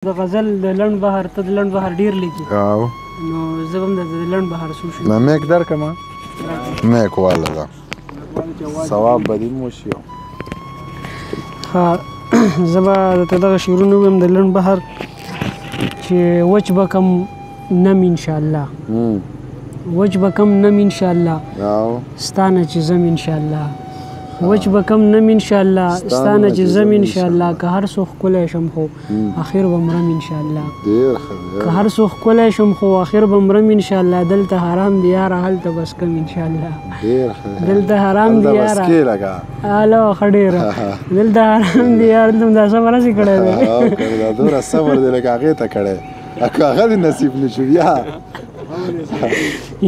د غزل د لنډ بهر ته د لنډ بهر ډیر لیکي او نو زه به هم د لنډ بهر څو شي نه میک درکمه میک واله ده ثواب به دې مو شي ها زه به درته دغه شعرونه ووایم د لنډ بهر چې وچ به کم نم انشاءالله وچ به کم نم انشاءالله او ستا نه چې زم انشاءالله وچ به کم نم انشاءالله ستا نه چې زم انشاءالله که هر څو ښکلی شم خو اخر به مرم انشاءالله ډېر ښه که هر څو ښکلی شم خو اخر به مرم انشاءالله دلته حرام دی یاره هلته بس کم انشاءالله ډېر ښه دلته حرام دی یاره بس کې لګا الو ښه ډېره دلته حرام دی یاره دلته دا صبر هسې کړی دی او کړی دا دومره صبر دی لکه هغې ته کړی که هغه دې نصیب نه شو بیا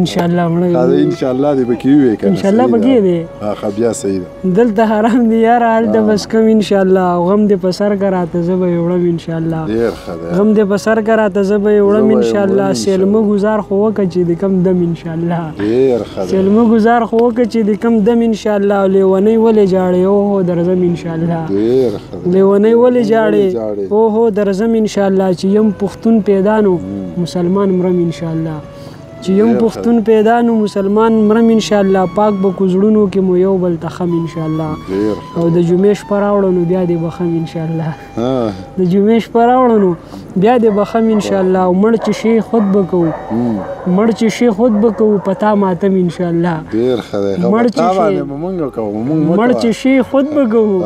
انشاءالله مړه انشاءالله دې به کې وي که انشاءالله به کې دی ښه بیا صحیح ده دلته حرام دی یاره هلته بس کم انشاءالله غم دې په سر که راته زه به یې وړم انشاءالله ډېر ښه دی غم دې په سر که راته زه به یې وړم انشاءالله سیلمه ګزار خو وکړه چې د کم دم انشاءالله ډېر ښه دی سیلمه ګزار خو وکړه چې د کم دم انشاءالله لیونۍ ولې جاړې اوهو درځم انشاءالله ډېر ښه دی لیونۍ ولې جاړې اوهو درځم انشاءالله چې یم پښتون پیدا نو مسلمان مرم انشاءالله چې یم پښتون پیدا نو مسلمان مرم انشاءالله پاک به کوزړونو کې مو یو بل ته خم انشاءالله او د جمعې شپه راوړو نو بیا دې به خم انشاءالله د جمعې شپه راوړو نو بیا دې به خم انشاءالله او مړ چې شي خود به کوو مړ چې شي خود به کوو په تا ماتم انشاءالله ډېر ښه دی مړ چې شي خود به کوو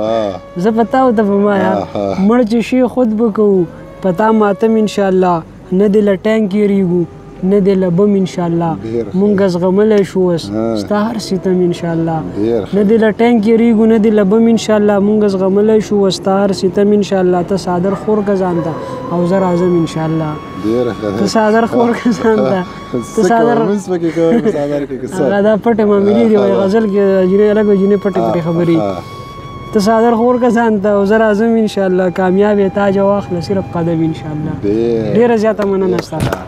زه په تا ورته به ما یار مړ چې شي خود به کوو په تا ماتم انشاءالله نه دې له ټینک یېرېږو نه دې له بم انشاءالله مونږ زغملی شو اوس ستا هر ستم انشاءالله نه دې له ټینک یېرېږو نه دې له بم انشاءالله مونږ زغملی شو اوس ستا هر ستم انشاءالله ته څادر خور که ځان ته او زه راځم انشاءالله ته څادر خور که ځان ته ته څادر هغه دا پټې معاملې دي وایي غزل کې جینۍ الګ جینۍ پټې پټې خبرې ته څادر خور که ځان ته او زه راځم انشاءالله کامیاب یې تاج واخله صرف قدم انشاءالله ډېره زیاته مننه ستا